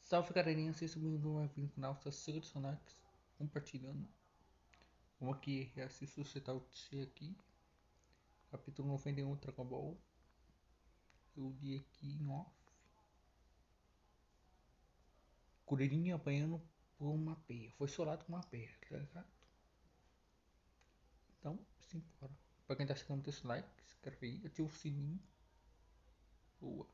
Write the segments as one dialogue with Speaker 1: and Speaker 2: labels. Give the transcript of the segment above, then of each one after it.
Speaker 1: Salve galerinha, sejam bem-vindos ao no canal Sassura de Sonax, compartilhando. Vamos aqui reassistir o Setouchi aqui, capítulo 91 do Dragon Ball. Eu li aqui em off. Kuririn apanhando por uma peia, foi solado com uma peia, tá ligado? Então, simbora. Pra quem tá chegando, deixa o like, se inscreve aí, ativa o sininho. Boa.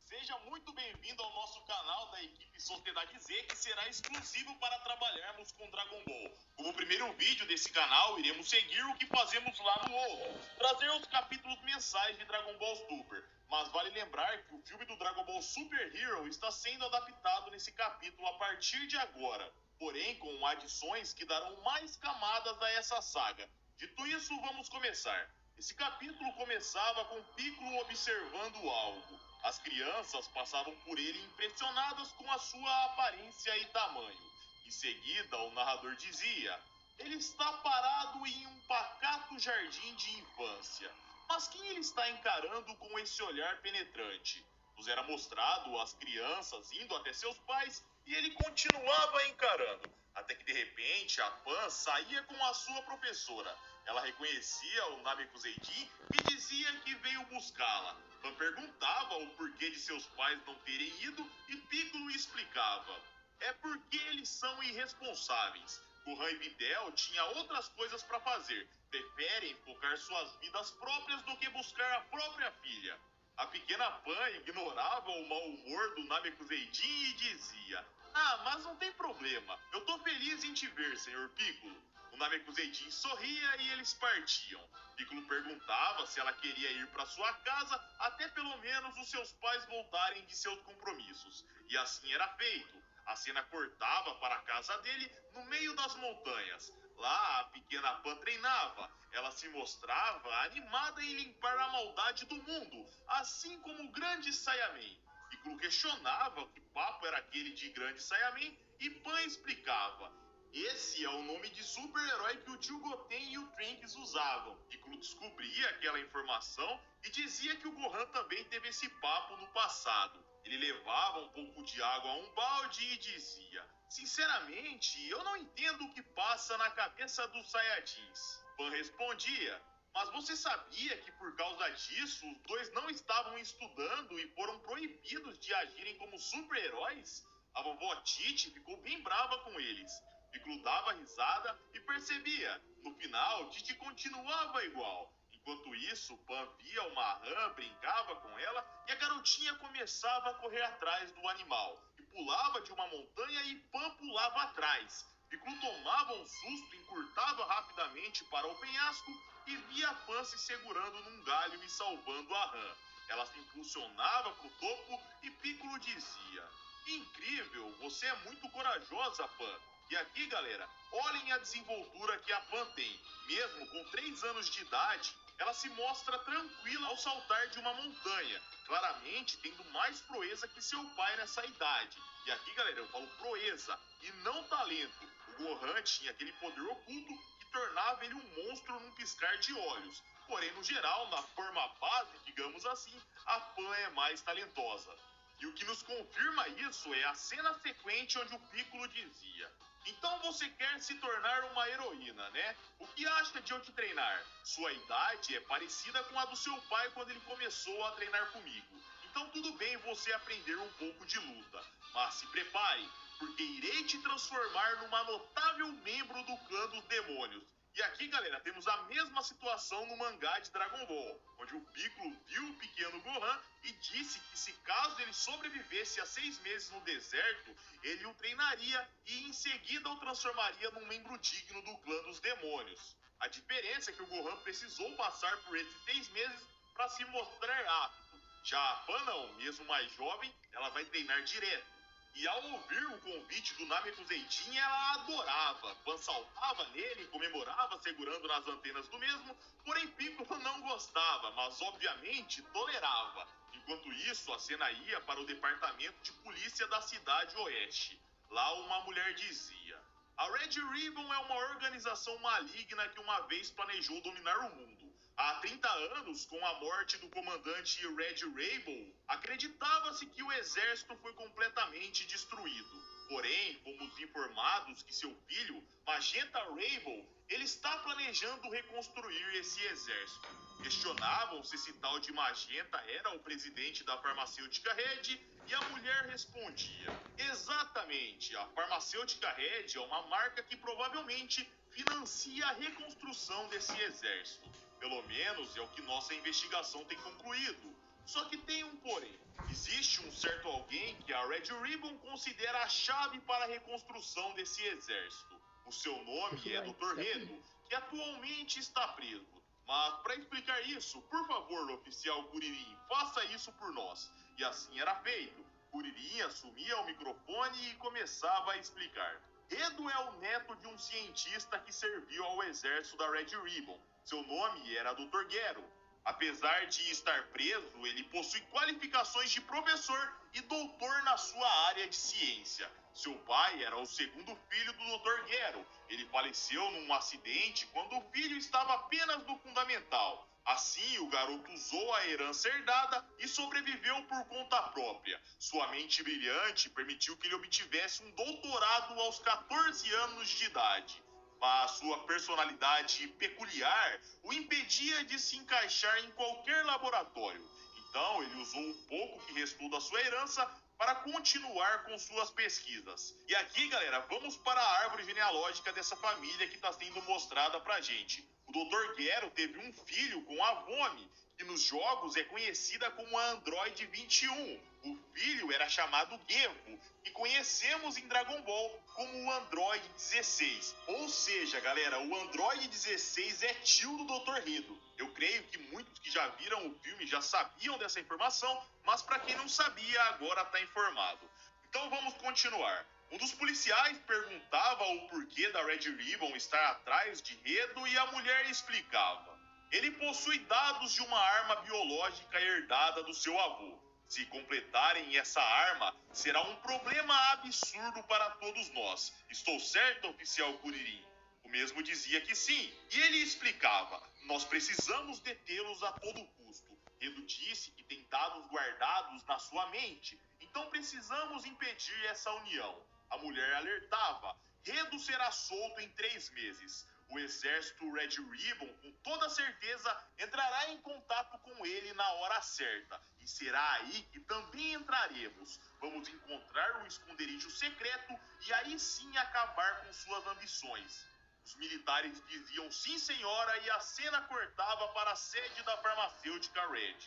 Speaker 2: Seja muito bem-vindo ao nosso canal da equipe Sociedade Z, que será exclusivo para trabalharmos com Dragon Ball. Como primeiro vídeo desse canal, iremos seguir o que fazemos lá no outro, trazer os capítulos mensais de Dragon Ball Super. Mas vale lembrar que o filme do Dragon Ball Super Hero está sendo adaptado nesse capítulo a partir de agora, porém com adições que darão mais camadas a essa saga. Dito isso, vamos começar. Esse capítulo começava com Piccolo observando algo. As crianças passavam por ele impressionadas com a sua aparência e tamanho. Em seguida, o narrador dizia: ele está parado em um pacato jardim de infância. Mas quem ele está encarando com esse olhar penetrante? Nos era mostrado as crianças indo até seus pais e ele continuava encarando. Até que de repente a Pan saía com a sua professora. Ela reconhecia o Namekuseidin e dizia que veio buscá-la. Pan perguntava o porquê de seus pais não terem ido e Piccolo explicava: é porque eles são irresponsáveis. Gohan e Videl tinham outras coisas para fazer. Preferem focar suas vidas próprias do que buscar a própria filha. A pequena Pan ignorava o mau humor do Namekuseidin e dizia: ah, mas não tem problema. Eu tô feliz em te ver, Sr. Piccolo. O Namekuseidin sorria e eles partiam. Piccolo perguntava se ela queria ir para sua casa até pelo menos os seus pais voltarem de seus compromissos. E assim era feito. A cena cortava para a casa dele no meio das montanhas. Lá a pequena Pan treinava. Ela se mostrava animada em limpar a maldade do mundo, assim como o grande Saiyaman. Piccolo questionava que papo era aquele de grande Saiyaman e Pan explicava: esse é o nome de super-herói que o tio Goten e o Trunks usavam. Piccolo descobria aquela informação e dizia que o Gohan também teve esse papo no passado. Ele levava um pouco de água a um balde e dizia: sinceramente, eu não entendo o que passa na cabeça dos Saiyajins. Pan respondia: mas você sabia que por causa disso os dois não estavam estudando e foram proibidos de agirem como super-heróis? A vovó Tite ficou bem brava com eles. Piccolo dava risada e percebia. No final, Tite continuava igual. Enquanto isso, Pan via uma rã, brincava com ela e a garotinha começava a correr atrás do animal. E pulava de uma montanha e Pan pulava atrás. Piccolo tomava um susto, encurtava rapidamente para o penhasco e via Pan se segurando num galho e salvando a rã. Ela se impulsionava para o topo e Piccolo dizia: incrível, você é muito corajosa, Pan. E aqui, galera, olhem a desenvoltura que a Pan tem. Mesmo com 3 anos de idade, ela se mostra tranquila ao saltar de uma montanha, claramente tendo mais proeza que seu pai nessa idade. E aqui, galera, eu falo proeza e não talento. O Gohan tinha aquele poder oculto que tornava ele um monstro num piscar de olhos. Porém, no geral, na forma base, digamos assim, a Pan é mais talentosa. E o que nos confirma isso é a cena sequente onde o Piccolo dizia: então você quer se tornar uma heroína, né? O que acha de eu te treinar? Sua idade é parecida com a do seu pai quando ele começou a treinar comigo. Então tudo bem você aprender um pouco de luta. Mas se prepare, porque irei te transformar numa notável membro do clã dos demônios. E aqui, galera, temos a mesma situação no mangá de Dragon Ball, onde o Piccolo viu o pequeno Gohan e disse que se caso ele sobrevivesse a 6 meses no deserto, ele o treinaria e em seguida o transformaria num membro digno do clã dos demônios. A diferença é que o Gohan precisou passar por esses 6 meses para se mostrar apto. Já a Pan não, mesmo mais jovem, ela vai treinar direto. E ao ouvir o convite do Namekuseidin, ela adorava. Pan saltava nele e comemorava segurando nas antenas do mesmo, porém Piccolo não gostava, mas obviamente tolerava. Enquanto isso, a cena ia para o departamento de polícia da cidade oeste. Lá uma mulher dizia: a Red Ribbon é uma organização maligna que uma vez planejou dominar o mundo. Há 30 anos, com a morte do comandante Red Rabel, acreditava-se que o exército foi completamente destruído. Porém, fomos informados que seu filho, Magenta Rabel, ele está planejando reconstruir esse exército. Questionavam se esse tal de Magenta era o presidente da farmacêutica Red e a mulher respondia: exatamente, a farmacêutica Red é uma marca que provavelmente financia a reconstrução desse exército. Pelo menos é o que nossa investigação tem concluído. Só que tem um porém. Existe um certo alguém que a Red Ribbon considera a chave para a reconstrução desse exército. O seu nome é Dr. Redo, que atualmente está preso. Mas para explicar isso, por favor, oficial Kuririn, faça isso por nós. E assim era feito. Kuririn assumia o microfone e começava a explicar. Redo é o neto de um cientista que serviu ao exército da Red Ribbon. Seu nome era Dr. Gero. Apesar de estar preso, ele possui qualificações de professor e doutor na sua área de ciência. Seu pai era o segundo filho do Dr. Gero. Ele faleceu num acidente quando o filho estava apenas no fundamental. Assim, o garoto usou a herança herdada e sobreviveu por conta própria. Sua mente brilhante permitiu que ele obtivesse um doutorado aos 14 anos de idade. Mas sua personalidade peculiar o impedia de se encaixar em qualquer laboratório. Então, ele usou o pouco que restou da sua herança para continuar com suas pesquisas. E aqui, galera, vamos para a árvore genealógica dessa família que está sendo mostrada pra gente. O Dr. Gero teve um filho com a Vomi, que nos jogos é conhecida como a Android 21. O filho era chamado Gevo, que conhecemos em Dragon Ball como o Android 16. Ou seja, galera, o Android 16 é tio do Dr. Redo. Eu creio que muitos que já viram o filme já sabiam dessa informação, mas para quem não sabia, agora está informado. Então vamos continuar. Um dos policiais perguntava o porquê da Red Ribbon estar atrás de Redo e a mulher explicava. Ele possui dados de uma arma biológica herdada do seu avô. Se completarem essa arma, será um problema absurdo para todos nós. Estou certo, oficial Kuririn? O mesmo dizia que sim, e ele explicava: nós precisamos detê-los a todo custo. Redo disse que tem dados guardados na sua mente, então precisamos impedir essa união. A mulher alertava: Redo será solto em 3 meses. O exército Red Ribbon, com toda certeza, entrará em contato com ele na hora certa. E será aí que também entraremos. Vamos encontrar um esconderijo secreto e aí sim acabar com suas ambições. Os militares diziam sim, senhora, e a cena cortava para a sede da farmacêutica Red.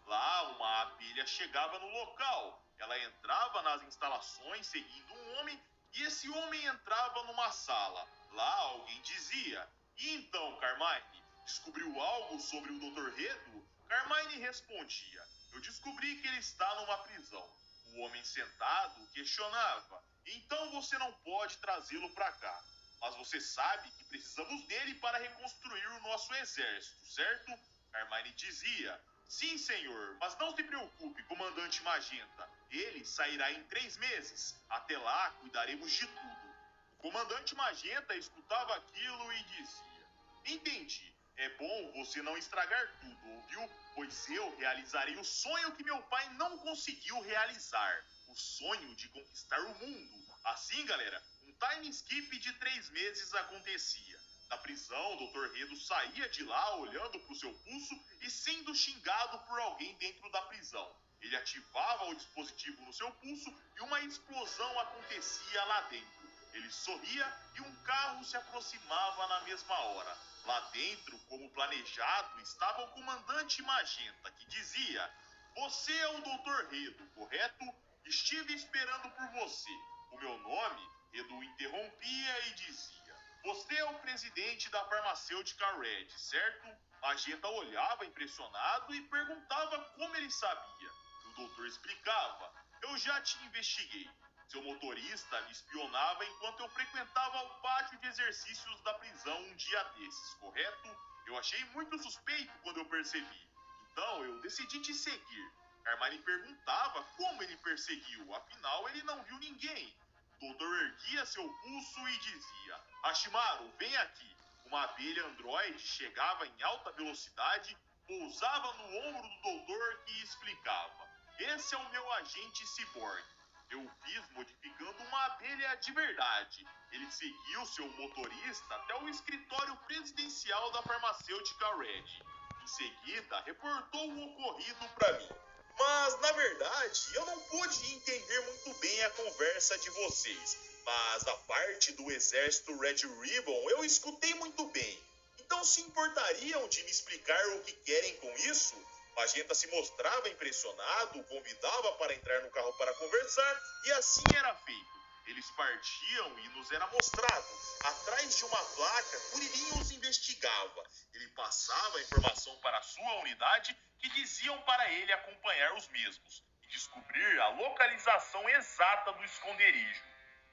Speaker 2: Lá, uma abelha chegava no local. Ela entrava nas instalações seguindo um homem e esse homem entrava numa sala. Lá alguém dizia: e então, Carmine, descobriu algo sobre o Dr. Redo? Carmine respondia: eu descobri que ele está numa prisão. O homem sentado questionava: então você não pode trazê-lo para cá. Mas você sabe que precisamos dele para reconstruir o nosso exército, certo? Carmine dizia: sim, senhor, mas não se preocupe, comandante Magenta. Ele sairá em 3 meses. Até lá, cuidaremos de tudo. O comandante Magenta escutava aquilo e dizia: entendi. É bom você não estragar tudo, ouviu? Pois eu realizarei o sonho que meu pai não conseguiu realizar. O sonho de conquistar o mundo. Assim, galera, um time skip de 3 meses acontecia. Na prisão, o Dr. Redo saía de lá olhando para o seu pulso e sendo xingado por alguém dentro da prisão. Ele ativava o dispositivo no seu pulso e uma explosão acontecia lá dentro. Ele sorria e um carro se aproximava na mesma hora. Lá dentro, como planejado, estava o comandante Magenta, que dizia: você é o Dr. Redo, correto? Estive esperando por você. O meu nome? Redo o interrompia e dizia: você é o presidente da farmacêutica Red, certo? Magenta olhava impressionado e perguntava como ele sabia. O doutor explicava: eu já te investiguei. Seu motorista me espionava enquanto eu frequentava o pátio de exercícios da prisão um dia desses, correto? Eu achei muito suspeito quando eu percebi. Então eu decidi te seguir. Carmine perguntava como ele perseguiu, afinal ele não viu ninguém. O doutor erguia seu pulso e dizia: Hashimaru, vem aqui. O uma abelha androide chegava em alta velocidade, pousava no ombro do doutor e explicava: esse é o meu agente ciborgue. Eu fiz modificando uma abelha de verdade. Ele seguiu seu motorista até o escritório presidencial da farmacêutica Red. Em seguida, reportou o ocorrido para mim. Mas, na verdade, eu não pude entender muito bem a conversa de vocês. Mas a parte do exército Red Ribbon eu escutei muito bem. Então se importariam de me explicar o que querem com isso? Magenta se mostrava impressionado, o convidava para entrar no carro para conversar, e assim era feito. Eles partiam e nos era mostrado. Atrás de uma placa, Kuririn os investigava. Ele passava a informação para a sua unidade, que diziam para ele acompanhar os mesmos e descobrir a localização exata do esconderijo.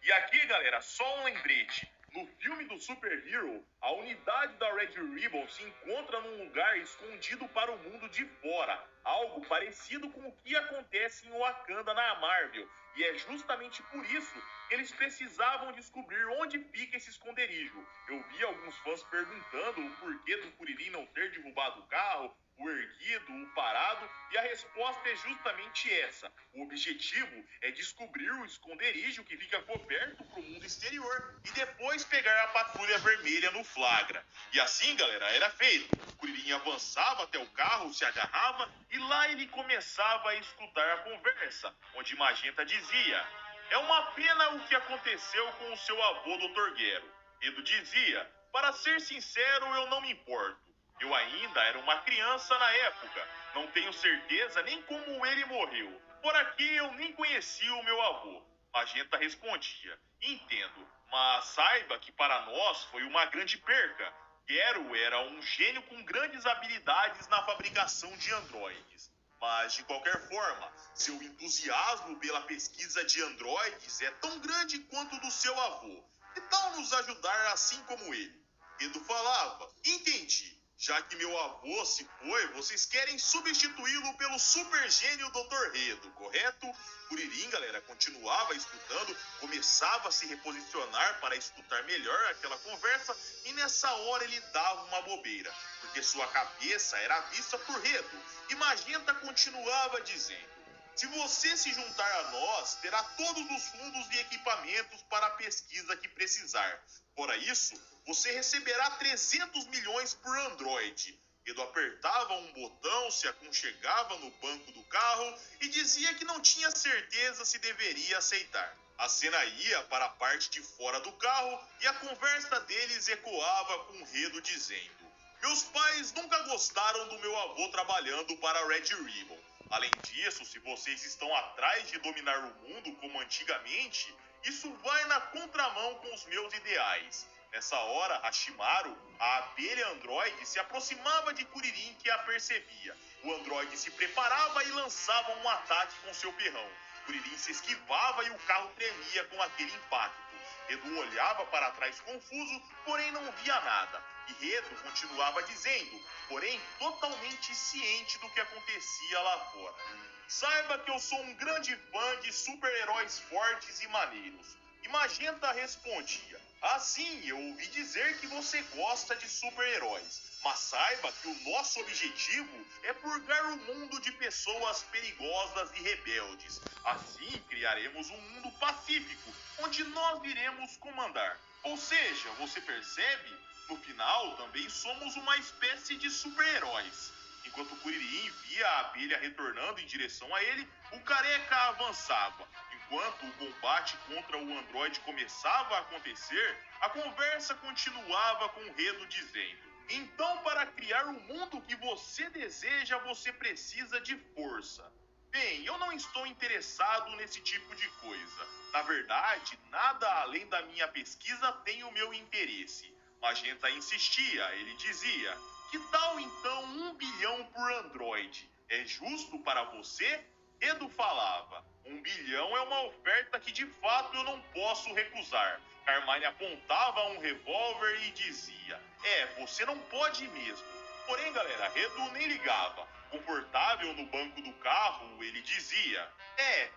Speaker 2: E aqui, galera, só um lembrete. No filme do Super Hero, a unidade da Red Ribbon se encontra num lugar escondido para o mundo de fora, algo parecido com o que acontece em Wakanda na Marvel, e é justamente por isso que eles precisavam descobrir onde fica esse esconderijo. Eu vi alguns fãs perguntando o porquê do Kuririn não ter derrubado o carro, o erguido, o parado, e a resposta é justamente essa. O objetivo é descobrir o esconderijo que fica coberto para o mundo exterior e depois pegar a patrulha vermelha no flagra. E assim, galera, era feito. O Kuririn avançava até o carro, se agarrava e lá ele começava a escutar a conversa, onde Magenta dizia: é uma pena o que aconteceu com o seu avô, Dr. Gero. Edo dizia: para ser sincero, eu não me importo. Eu ainda era uma criança na época. Não tenho certeza nem como ele morreu. Por aqui eu nem conhecia o meu avô. Magenta respondia: entendo, mas saiba que para nós foi uma grande perca. Gero era um gênio com grandes habilidades na fabricação de androides. Mas, de qualquer forma, seu entusiasmo pela pesquisa de androides é tão grande quanto o do seu avô. Que tal nos ajudar assim como ele? Edo falava: entendi. Já que meu avô se foi, vocês querem substituí-lo pelo super gênio Dr. Redo, correto? Kuririn, galera, continuava escutando, começava a se reposicionar para escutar melhor aquela conversa, e nessa hora ele dava uma bobeira, porque sua cabeça era vista por Redo, e Magenta continuava dizendo: se você se juntar a nós, terá todos os fundos e equipamentos para a pesquisa que precisar. Fora isso, você receberá 300 milhões por Android. Edo apertava um botão, se aconchegava no banco do carro e dizia que não tinha certeza se deveria aceitar. A cena ia para a parte de fora do carro e a conversa deles ecoava com Redo dizendo: meus pais nunca gostaram do meu avô trabalhando para a Red Ribbon. Além disso, se vocês estão atrás de dominar o mundo como antigamente, isso vai na contramão com os meus ideais. Nessa hora, Hashimaru, a abelha androide, se aproximava de Kuririn, que a percebia. O androide se preparava e lançava um ataque com seu ferrão. Kuririn se esquivava e o carro tremia com aquele impacto. Edo olhava para trás confuso, porém não via nada. E Redo continuava dizendo, porém totalmente ciente do que acontecia lá fora: saiba que eu sou um grande fã de super-heróis fortes e maneiros. E Magenta respondia: assim, eu ouvi dizer que você gosta de super-heróis. Mas saiba que o nosso objetivo é purgar o mundo de pessoas perigosas e rebeldes. Assim, criaremos um mundo pacífico, onde nós iremos comandar. Ou seja, você percebe? No final, também somos uma espécie de super-heróis. Enquanto Kuririn via a abelha retornando em direção a ele, o careca avançava. Enquanto o combate contra o androide começava a acontecer, a conversa continuava com o Redo dizendo: então, para criar o mundo que você deseja, você precisa de força. Bem, eu não estou interessado nesse tipo de coisa. Na verdade, nada além da minha pesquisa tem o meu interesse. Magenta insistia, ele dizia: que tal então 1 bilhão por Android? É justo para você? Edo falava: 1 bilhão é uma oferta que de fato eu não posso recusar. Carmine apontava um revólver e dizia: você não pode mesmo. Porém, galera, Edo nem ligava. Confortável no banco do carro, ele dizia: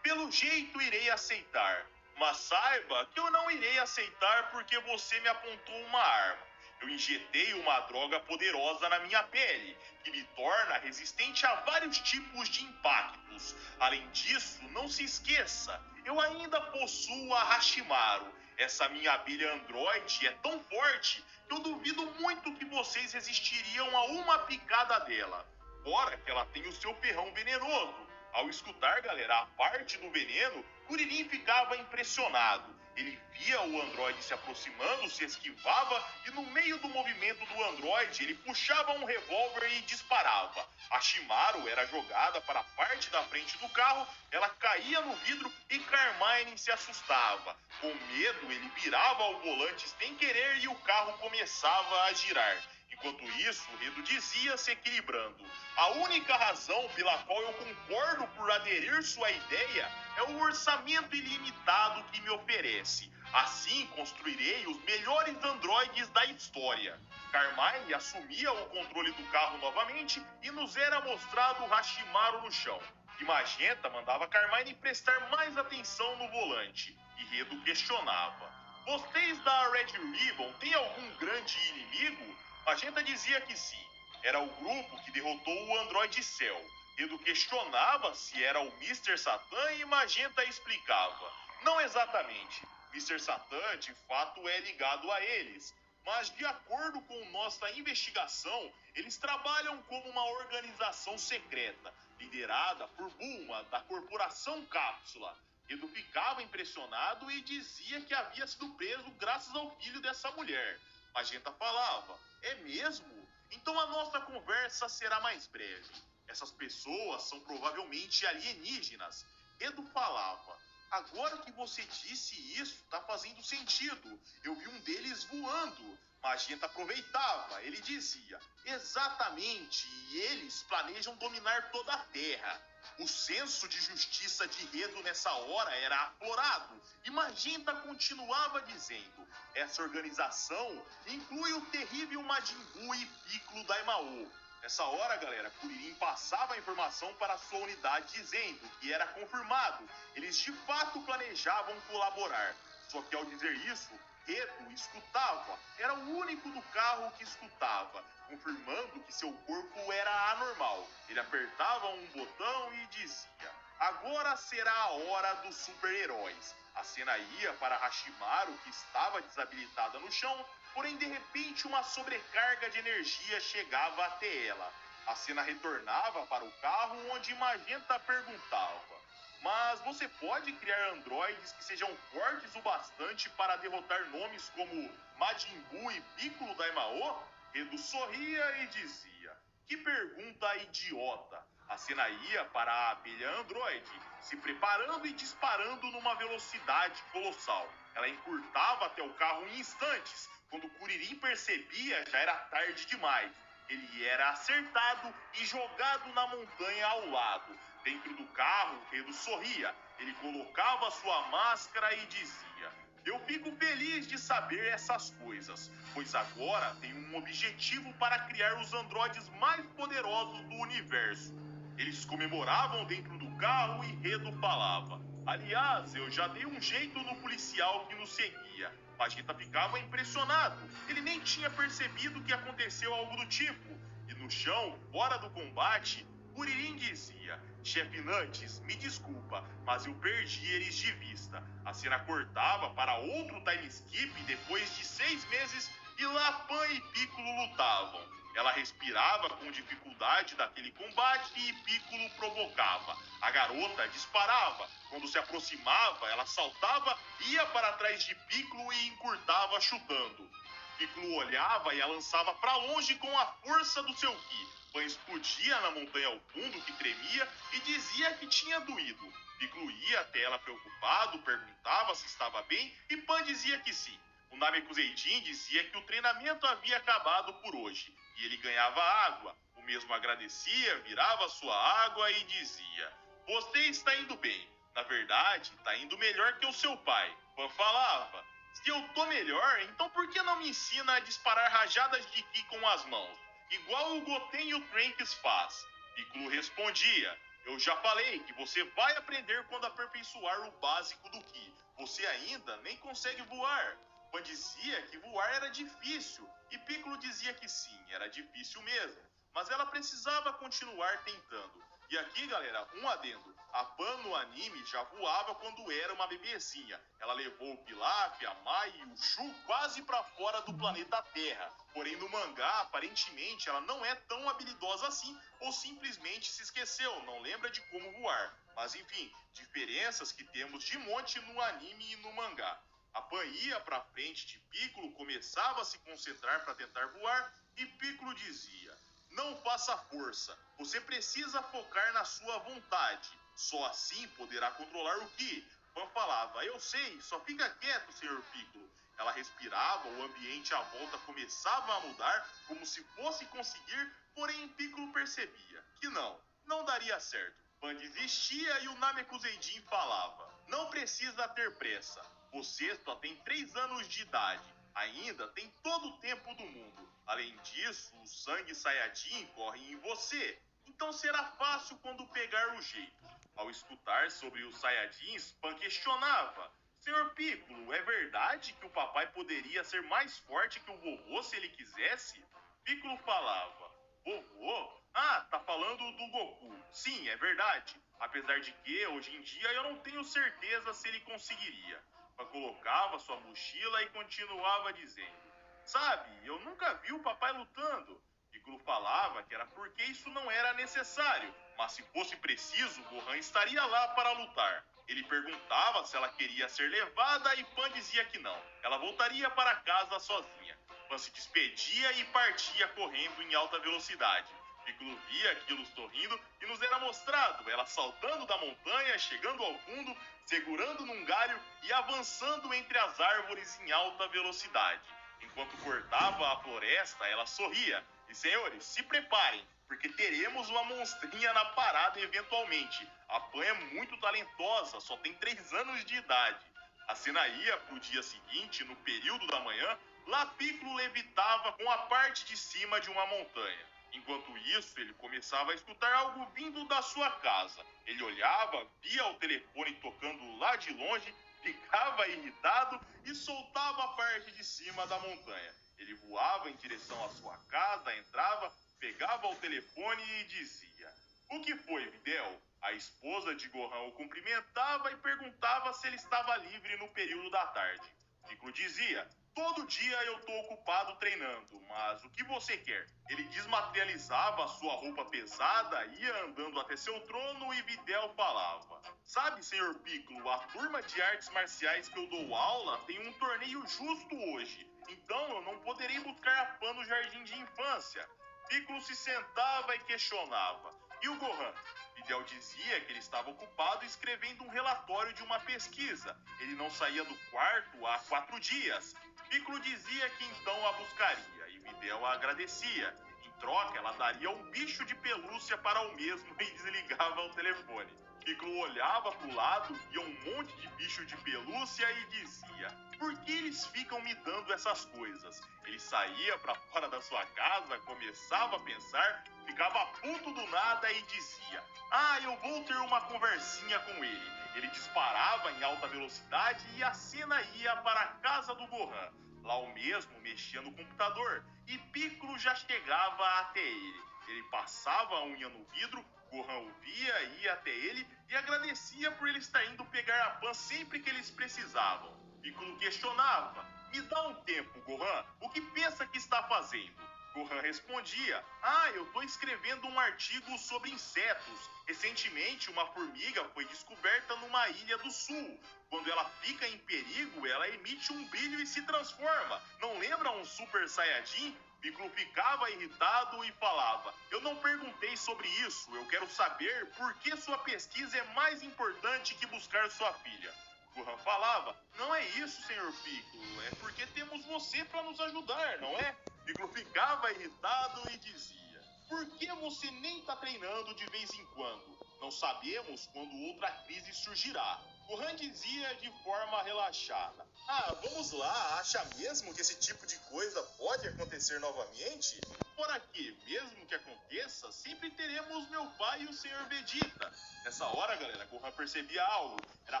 Speaker 2: pelo jeito irei aceitar. Mas saiba que eu não irei aceitar porque você me apontou uma arma. Eu injetei uma droga poderosa na minha pele, que me torna resistente a vários tipos de impactos. Além disso, não se esqueça, eu ainda possuo a Hashimaru. Essa minha abelha androide é tão forte que eu duvido muito que vocês resistiriam a uma picada dela. Fora que ela tem o seu ferrão venenoso. Ao escutar, galera, a parte do veneno, Kuririn ficava impressionado. Ele via o androide se aproximando, se esquivava e no meio do movimento do androide ele puxava um revólver e disparava. A Shimaru era jogada para a parte da frente do carro, ela caía no vidro e Carmine se assustava. Com medo, ele virava ao volante sem querer e o carro começava a girar. Enquanto isso, o Redo dizia se equilibrando. A única razão pela qual eu concordo por aderir sua ideia é o orçamento ilimitado que me oferece. Assim, construirei os melhores androides da história. Carmine assumia o controle do carro novamente e nos era mostrado o Hashimaru no chão. E Magenta mandava Carmine prestar mais atenção no volante. E Redo questionava. Vocês da Red Ribbon têm algum grande inimigo? Magenta dizia que sim. Era o grupo que derrotou o Android Cell. Redo questionava se era o Mr. Satan e Magenta explicava. Não exatamente. Mr. Satan, de fato, é ligado a eles. Mas, de acordo com nossa investigação, eles trabalham como uma organização secreta, liderada por Bulma, da Corporação Cápsula. Redo ficava impressionado e dizia que havia sido preso graças ao filho dessa mulher. Magenta falava, é mesmo? Então a nossa conversa será mais breve. Essas pessoas são provavelmente alienígenas. Redo falava, agora que você disse isso, tá fazendo sentido. Eu vi um deles voando. Magenta aproveitava, ele dizia, exatamente, e eles planejam dominar toda a Terra. O senso de justiça de Redo nessa hora era aflorado, e Magenta continuava dizendo, essa organização inclui o terrível Majin Buu e Piccolo Daimao. Nessa hora, galera, Kuririn passava a informação para sua unidade dizendo que era confirmado, eles de fato planejavam colaborar. Só que ao dizer isso, Redo escutava, era o único do carro que escutava, confirmando que seu corpo era anormal. Ele apertava um botão e dizia, agora será a hora dos super-heróis. A cena ia para Hashimaru, que estava desabilitada no chão, porém de repente uma sobrecarga de energia chegava até ela. A cena retornava para o carro onde Magenta perguntava, mas você pode criar androides que sejam fortes o bastante para derrotar nomes como Majin Buu e Piccolo Daimao? Redo sorria e dizia, que pergunta idiota. A cena ia para a abelha androide, se preparando e disparando numa velocidade colossal. Ela encurtava até o carro em instantes. Quando Kuririn percebia, já era tarde demais. Ele era acertado e jogado na montanha ao lado. Dentro do carro, Redo sorria. Ele colocava sua máscara e dizia, eu fico feliz de saber essas coisas, pois agora tenho um objetivo para criar os androides mais poderosos do universo. Eles comemoravam dentro do carro e Redo falava, aliás, eu já dei um jeito no policial que nos seguia. Magenta ficava impressionado. Ele nem tinha percebido que aconteceu algo do tipo. E no chão, fora do combate, Kuririn dizia, chefe Nantes, me desculpa, mas eu perdi eles de vista. A cena cortava para outro time skip depois de 6 meses e lá Pan e Piccolo lutavam. Ela respirava com dificuldade daquele combate e Piccolo provocava. A garota disparava. Quando se aproximava, ela saltava, ia para trás de Piccolo e encurtava chutando. Piccolo olhava e a lançava para longe com a força do seu ki. Pan explodia na montanha ao fundo que tremia e dizia que tinha doído. Piccolo ia até ela preocupado, perguntava se estava bem e Pan dizia que sim. O Namekuseidin dizia que o treinamento havia acabado por hoje e ele ganhava água. O mesmo agradecia, virava sua água e dizia, você está indo bem. Na verdade, está indo melhor que o seu pai. Pan falava, se eu tô melhor, então por que não me ensina a disparar rajadas de ki com as mãos? Igual o Goten e o Trunks faz. Piccolo respondia, eu já falei que você vai aprender quando aperfeiçoar o básico do ki. Você ainda nem consegue voar. Pan dizia que voar era difícil e Piccolo dizia que sim, era difícil mesmo, mas ela precisava continuar tentando. E aqui, galera, um adendo. A Pan no anime já voava quando era uma bebezinha. Ela levou o Pilaf, a Mai e o Shu quase para fora do planeta Terra. Porém, no mangá, aparentemente, ela não é tão habilidosa assim ou simplesmente se esqueceu, não lembra de como voar. Mas enfim, diferenças que temos de monte no anime e no mangá. A Pan ia para frente de Piccolo, começava a se concentrar para tentar voar e Piccolo dizia: não faça força, você precisa focar na sua vontade. Só assim poderá controlar o Ki. Pan falava: eu sei, só fica quieto, Sr. Piccolo. Ela respirava, o ambiente à volta começava a mudar, como se fosse conseguir, porém Piccolo percebia que não daria certo. Pan desistia e o Namekuseidin falava: não precisa ter pressa, você só tem 3 anos de idade. Ainda tem todo o tempo do mundo. Além disso, o sangue Saiyajin corre em você. Então será fácil quando pegar o jeito. Ao escutar sobre os Saiyajins, Pan questionava: Senhor Piccolo, é verdade que o papai poderia ser mais forte que o vovô se ele quisesse? Piccolo falava: vovô? Ah, tá falando do Goku. Sim, é verdade. Apesar de que, hoje em dia, eu não tenho certeza se ele conseguiria. Pan colocava sua mochila e continuava dizendo: sabe, eu nunca vi o papai lutando. Piccolo falava que era porque isso não era necessário, mas se fosse preciso, Gohan estaria lá para lutar. Ele perguntava se ela queria ser levada e Pan dizia que não. Ela voltaria para casa sozinha. Pan se despedia e partia correndo em alta velocidade. Piccolo via aquilo sorrindo e nos era mostrado, ela saltando da montanha, chegando ao fundo, segurando num galho e avançando entre as árvores em alta velocidade. Enquanto cortava a floresta, ela sorria. E senhores, se preparem, porque teremos uma monstrinha na parada eventualmente. A Pan é muito talentosa, só tem 3 anos de idade. A cena ia pro dia seguinte, no período da manhã, lá Piccolo levitava com a parte de cima de uma montanha. Enquanto isso, ele começava a escutar algo vindo da sua casa. Ele olhava, via o telefone tocando lá de longe, ficava irritado e soltava a parte de cima da montanha. Ele voava em direção à sua casa, entrava, pegava o telefone e dizia: o que foi, Videl? A esposa de Gohan o cumprimentava e perguntava se ele estava livre no período da tarde. Piccolo dizia: todo dia eu tô ocupado treinando, mas o que você quer? Ele desmaterializava a sua roupa pesada, ia andando até seu trono e Videl falava: sabe, senhor Piccolo, a turma de artes marciais que eu dou aula tem um torneio justo hoje, então eu não poderei buscar a Pan no jardim de infância. Piccolo se sentava e questionava: e o Gohan? Videl dizia que ele estava ocupado escrevendo um relatório de uma pesquisa. Ele não saía do quarto há 4 dias. Piccolo dizia que então a buscaria e Videl a agradecia. Em troca, ela daria um bicho de pelúcia para o mesmo e desligava o telefone. Piccolo olhava para o lado, via um monte de bicho de pelúcia e dizia: por que eles ficam me dando essas coisas? Ele saía para fora da sua casa, começava a pensar, ficava puto do nada e dizia: ah, eu vou ter uma conversinha com ele. Ele disparava em alta velocidade e a cena ia para a casa do Gohan. Lá o mesmo mexia no computador e Piccolo já chegava até ele. Ele passava a unha no vidro, Gohan o via, ia até ele e agradecia por ele estar indo pegar a Pan sempre que eles precisavam. Piccolo questionava: me dá um tempo, Gohan, o que pensa que está fazendo? Gohan respondia: ah, eu estou escrevendo um artigo sobre insetos. Recentemente, uma formiga foi descoberta numa ilha do sul. Quando ela fica em perigo, ela emite um brilho e se transforma. Não lembra um Super Saiyajin? Piccolo ficava irritado e falava: eu não perguntei sobre isso, eu quero saber por que sua pesquisa é mais importante que buscar sua filha. Gohan falava: não é isso, senhor Piccolo, é porque temos você para nos ajudar, não é? Piccolo ficava irritado e dizia: por que você nem tá treinando de vez em quando? Não sabemos quando outra crise surgirá. Gohan dizia de forma relaxada: ah, vamos lá, acha mesmo que esse tipo de coisa pode acontecer novamente? Fora que, mesmo que aconteça, sempre teremos meu pai e o Sr. Vegeta. Nessa hora, galera, Gohan percebia algo. Era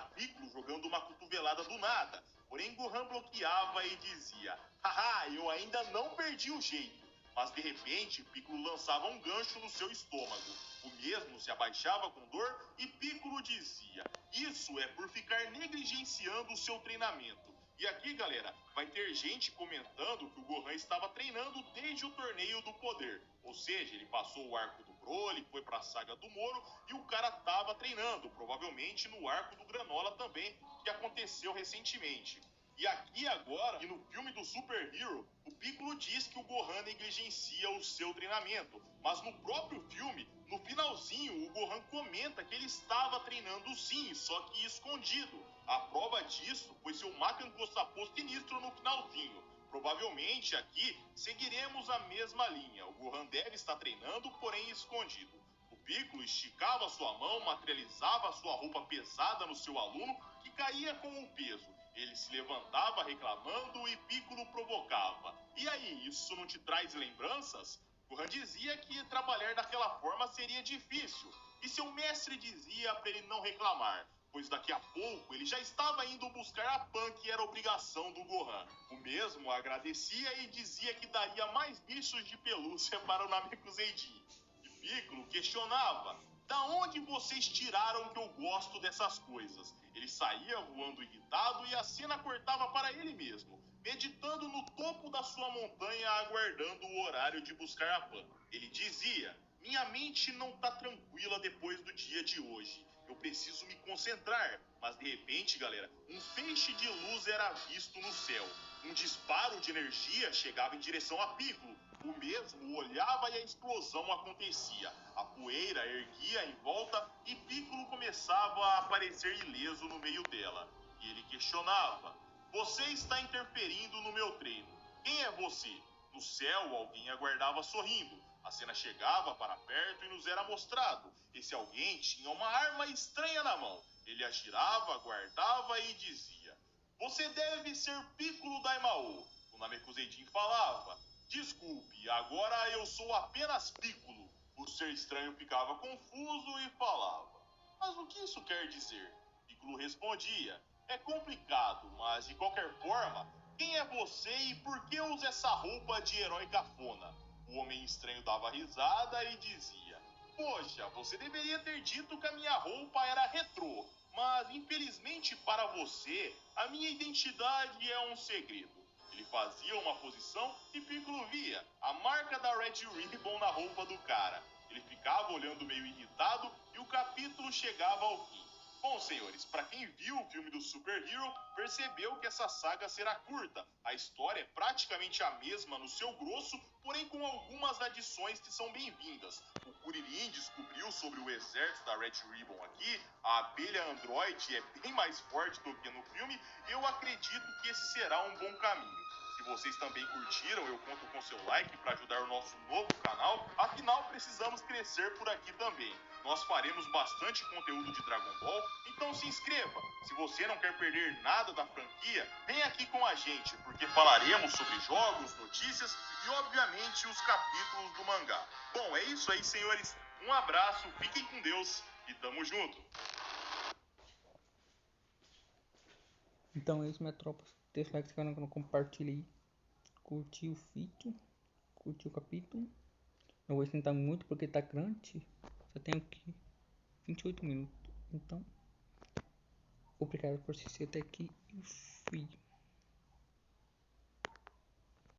Speaker 2: Piccolo jogando uma cotovelada do nada. Porém, Gohan bloqueava e dizia: haha, eu ainda não perdi o jeito. Mas de repente, Piccolo lançava um gancho no seu estômago. O mesmo se abaixava com dor e Piccolo dizia: isso é por ficar negligenciando o seu treinamento. E aqui, galera, vai ter gente comentando que o Gohan estava treinando desde o Torneio do Poder. Ou seja, ele passou o arco do Broly, foi para a saga do Moro e o cara estava treinando, provavelmente no arco do Granola também, que aconteceu recentemente. E aqui agora, e no filme do Super Hero, o Piccolo diz que o Gohan negligencia o seu treinamento. Mas no próprio filme, no finalzinho, o Gohan comenta que ele estava treinando sim, só que escondido. A prova disso foi seu Macanco sinistro no finalzinho. Provavelmente aqui seguiremos a mesma linha. O Gohan deve estar treinando, porém escondido. O Piccolo esticava sua mão, materializava sua roupa pesada no seu aluno, que caía com o peso. Ele se levantava reclamando e Piccolo provocava. E aí, isso não te traz lembranças? Gohan dizia que trabalhar daquela forma seria difícil, e seu mestre dizia para ele não reclamar, pois daqui a pouco ele já estava indo buscar a Pan, que era obrigação do Gohan. O mesmo agradecia e dizia que daria mais bichos de pelúcia para o Namekuseidin. E Piccolo questionava: da onde vocês tiraram que eu gosto dessas coisas? Ele saía voando irritado e a cena cortava para ele mesmo, meditando no topo da sua montanha, aguardando o horário de buscar a Pan. Ele dizia: minha mente não tá tranquila depois do dia de hoje. Eu preciso me concentrar. Mas de repente, galera, um feixe de luz era visto no céu. Um disparo de energia chegava em direção a Piccolo. O mesmo olhava e a explosão acontecia. A poeira erguia em volta e Piccolo começava a aparecer ileso no meio dela. E ele questionava: você está interferindo no meu treino. Quem é você? No céu, alguém aguardava sorrindo. A cena chegava para perto e nos era mostrado. Esse alguém tinha uma arma estranha na mão. Ele a girava, guardava e dizia: você deve ser Piccolo Daimao. O Namekuseidin falava: desculpe, agora eu sou apenas Piccolo. O ser estranho ficava confuso e falava: mas o que isso quer dizer? Piccolo respondia: é complicado, mas de qualquer forma, quem é você e por que usa essa roupa de herói cafona? O homem estranho dava risada e dizia: poxa, você deveria ter dito que a minha roupa era retrô, mas infelizmente para você, a minha identidade é um segredo. Ele fazia uma posição e Piccolo via a marca da Red Ribbon na roupa do cara. Ele ficava olhando meio irritado e o capítulo chegava ao fim. Bom, senhores, para quem viu o filme do Super Hero, percebeu que essa saga será curta. A história é praticamente a mesma no seu grosso, porém com algumas adições que são bem-vindas. O Kuririn descobriu sobre o exército da Red Ribbon aqui, a abelha Android é bem mais forte do que no filme, e eu acredito que esse será um bom caminho. Se vocês também curtiram, eu conto com seu like para ajudar o nosso novo canal, afinal precisamos crescer por aqui também. Nós faremos bastante conteúdo de Dragon Ball, então se inscreva. Se você não quer perder nada da franquia, vem aqui com a gente, porque falaremos sobre jogos, notícias e obviamente os capítulos do mangá. Bom, é isso aí, senhores. Um abraço, fiquem com Deus e tamo junto.
Speaker 1: Então é isso, minha tropa. Deixa o like, se canal, compartilha aí. Curti o vídeo. Curti o capítulo. Não vou sentar muito porque tá grande. Só tenho aqui 28 minutos. Então, obrigado por assistir até aqui e fui.